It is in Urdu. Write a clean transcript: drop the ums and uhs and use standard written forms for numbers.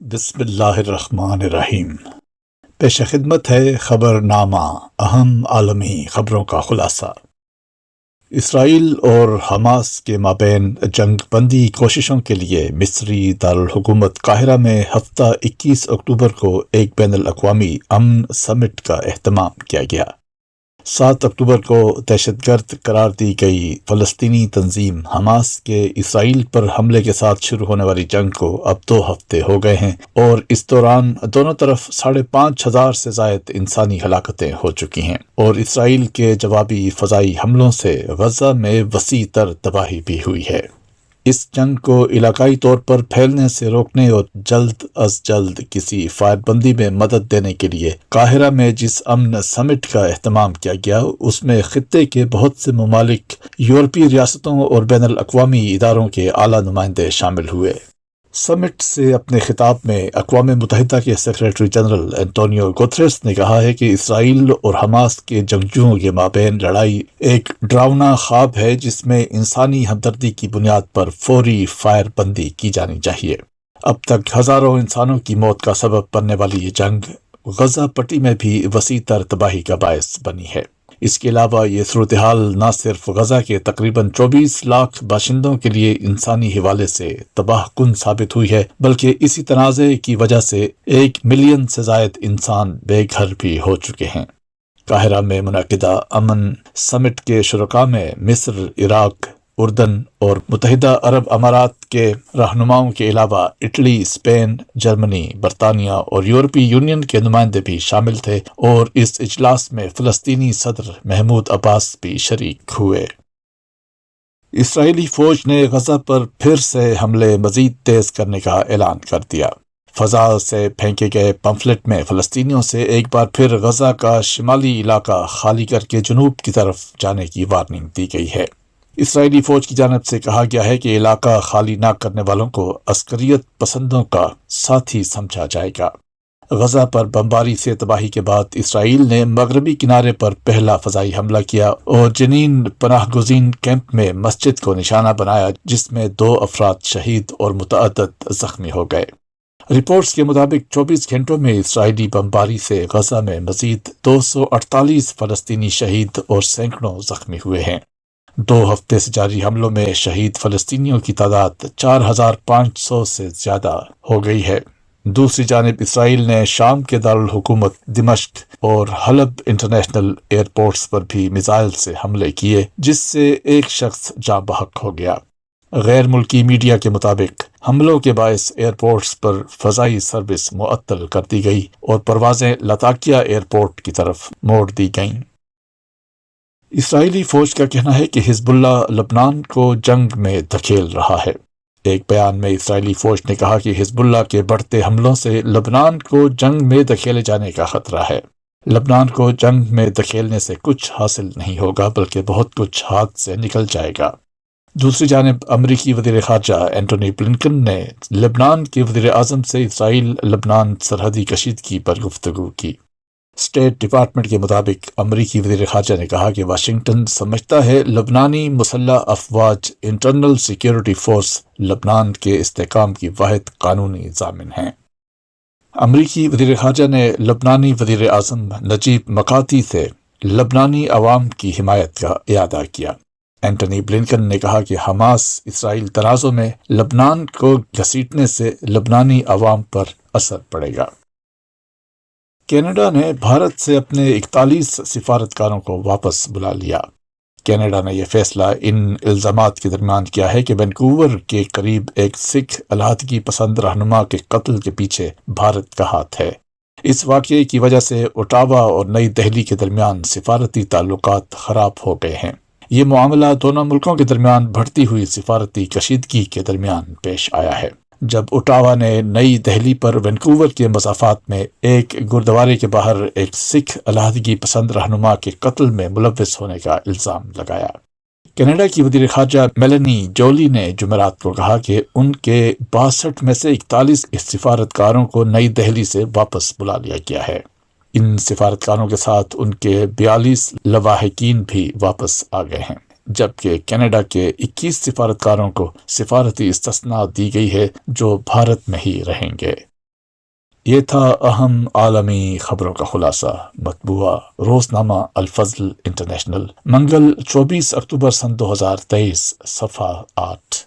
بسم اللہ الرحمن الرحیم۔ پیش خدمت ہے خبر نامہ، اہم عالمی خبروں کا خلاصہ۔ اسرائیل اور حماس کے مابین جنگ بندی کوششوں کے لیے مصری دارالحکومت قاہرہ میں ہفتہ 21 اکتوبر کو ایک بین الاقوامی امن سمٹ کا اہتمام کیا گیا۔ 7 اکتوبر کو دہشت گرد قرار دی گئی فلسطینی تنظیم حماس کے اسرائیل پر حملے کے ساتھ شروع ہونے والی جنگ کو اب 2 ہفتے ہو گئے ہیں اور اس دوران دونوں طرف 5,500 سے زائد انسانی ہلاکتیں ہو چکی ہیں اور اسرائیل کے جوابی فضائی حملوں سے غزہ میں وسیع تر تباہی بھی ہوئی ہے۔ اس جنگ کو علاقائی طور پر پھیلنے سے روکنے اور جلد از جلد کسی فائر بندی میں مدد دینے کے لیے قاہرہ میں جس امن سمٹ کا اہتمام کیا گیا اس میں خطے کے بہت سے ممالک، یورپی ریاستوں اور بین الاقوامی اداروں کے اعلیٰ نمائندے شامل ہوئے۔ سمٹ سے اپنے خطاب میں اقوام متحدہ کے سیکریٹری جنرل انٹونیو گوتریس نے کہا ہے کہ اسرائیل اور حماس کے جنگجوؤں کے مابین لڑائی ایک ڈراؤنا خواب ہے جس میں انسانی ہمدردی کی بنیاد پر فوری فائر بندی کی جانی چاہیے۔ اب تک ہزاروں انسانوں کی موت کا سبب بننے والی یہ جنگ غزہ پٹی میں بھی وسیع تر تباہی کا باعث بنی ہے۔ اس کے علاوہ یہ صورتحال نہ صرف غزہ کے تقریباً 24 لاکھ باشندوں کے لیے انسانی حوالے سے تباہ کن ثابت ہوئی ہے بلکہ اسی تنازع کی وجہ سے 1 ملین سے زائد انسان بے گھر بھی ہو چکے ہیں۔ قاہرہ میں منعقدہ امن سمٹ کے شرکاء میں مصر، عراق، اردن اور متحدہ عرب امارات کے رہنماؤں کے علاوہ اٹلی، اسپین، جرمنی، برطانیہ اور یورپی یونین کے نمائندے بھی شامل تھے اور اس اجلاس میں فلسطینی صدر محمود عباس بھی شریک ہوئے۔ اسرائیلی فوج نے غزہ پر پھر سے حملے مزید تیز کرنے کا اعلان کر دیا۔ فضا سے پھینکے گئے پمفلٹ میں فلسطینیوں سے ایک بار پھر غزہ کا شمالی علاقہ خالی کر کے جنوب کی طرف جانے کی وارننگ دی گئی ہے۔ اسرائیلی فوج کی جانب سے کہا گیا ہے کہ علاقہ خالی نہ کرنے والوں کو عسکریت پسندوں کا ساتھی سمجھا جائے گا۔ غزہ پر بمباری سے تباہی کے بعد اسرائیل نے مغربی کنارے پر پہلا فضائی حملہ کیا اور جنین پناہ گزین کیمپ میں مسجد کو نشانہ بنایا جس میں 2 افراد شہید اور متعدد زخمی ہو گئے۔ رپورٹس کے مطابق 24 گھنٹوں میں اسرائیلی بمباری سے غزہ میں مزید 248 فلسطینی شہید اور سینکڑوں زخمی ہوئے ہیں۔ 2 ہفتے سے جاری حملوں میں شہید فلسطینیوں کی تعداد 4,500 سے زیادہ ہو گئی ہے۔ دوسری جانب اسرائیل نے شام کے دارالحکومت دمشق اور حلب انٹرنیشنل ایئرپورٹس پر بھی میزائل سے حملے کیے جس سے ایک شخص جاں بحق ہو گیا۔ غیر ملکی میڈیا کے مطابق حملوں کے باعث ایئرپورٹس پر فضائی سروس معطل کر دی گئی اور پروازیں لتاکیہ ایئرپورٹ کی طرف موڑ دی گئیں۔ اسرائیلی فوج کا کہنا ہے کہ حزب اللہ لبنان کو جنگ میں دھکیل رہا ہے۔ ایک بیان میں اسرائیلی فوج نے کہا کہ حزب اللہ کے بڑھتے حملوں سے لبنان کو جنگ میں دھکیلے جانے کا خطرہ ہے۔ لبنان کو جنگ میں دھکیلنے سے کچھ حاصل نہیں ہوگا بلکہ بہت کچھ ہاتھ سے نکل جائے گا۔ دوسری جانب امریکی وزیر خارجہ اینٹونی بلنکن نے لبنان کے وزیر اعظم سے اسرائیل لبنان سرحدی کشیدگی پر گفتگو کی۔ اسٹیٹ ڈپارٹمنٹ کے مطابق امریکی وزیر خارجہ نے کہا کہ واشنگٹن سمجھتا ہے لبنانی مسلح افواج انٹرنل سیکیورٹی فورس لبنان کے استحکام کی واحد قانونی ضامن ہیں۔ امریکی وزیر خارجہ نے لبنانی وزیر اعظم نجیب مکاتی سے لبنانی عوام کی حمایت کا اعادہ کیا۔ اینٹونی بلنکن نے کہا کہ حماس اسرائیل تنازع میں لبنان کو گھسیٹنے سے لبنانی عوام پر اثر پڑے گا۔ کینیڈا نے بھارت سے اپنے 41 سفارتکاروں کو واپس بلا لیا۔ کینیڈا نے یہ فیصلہ ان الزامات کے درمیان کیا ہے کہ وینکوور کے قریب ایک سکھ علیحدگی پسند رہنما کے قتل کے پیچھے بھارت کا ہاتھ ہے۔ اس واقعے کی وجہ سے اوٹاوا اور نئی دہلی کے درمیان سفارتی تعلقات خراب ہو گئے ہیں۔ یہ معاملہ دونوں ملکوں کے درمیان بڑھتی ہوئی سفارتی کشیدگی کے درمیان پیش آیا ہے جب اوٹاوا نے نئی دہلی پر وینکوور کے مسافات میں ایک گردوارے کے باہر ایک سکھ علیحدگی پسند رہنما کے قتل میں ملوث ہونے کا الزام لگایا۔ کینیڈا کی وزیر خارجہ میلانی جولی نے جمعرات کو کہا کہ ان کے 62 میں سے 41 سفارتکاروں کو نئی دہلی سے واپس بلا لیا گیا ہے۔ ان سفارتکاروں کے ساتھ ان کے 42 لواحقین بھی واپس آ گئے ہیں جبکہ کینیڈا کے 21 سفارتکاروں کو سفارتی استثناء دی گئی ہے جو بھارت میں ہی رہیں گے۔ یہ تھا اہم عالمی خبروں کا خلاصہ، مطبوعہ روزنامہ الفضل انٹرنیشنل، منگل 24 اکتوبر سن 2023، صفحہ 8۔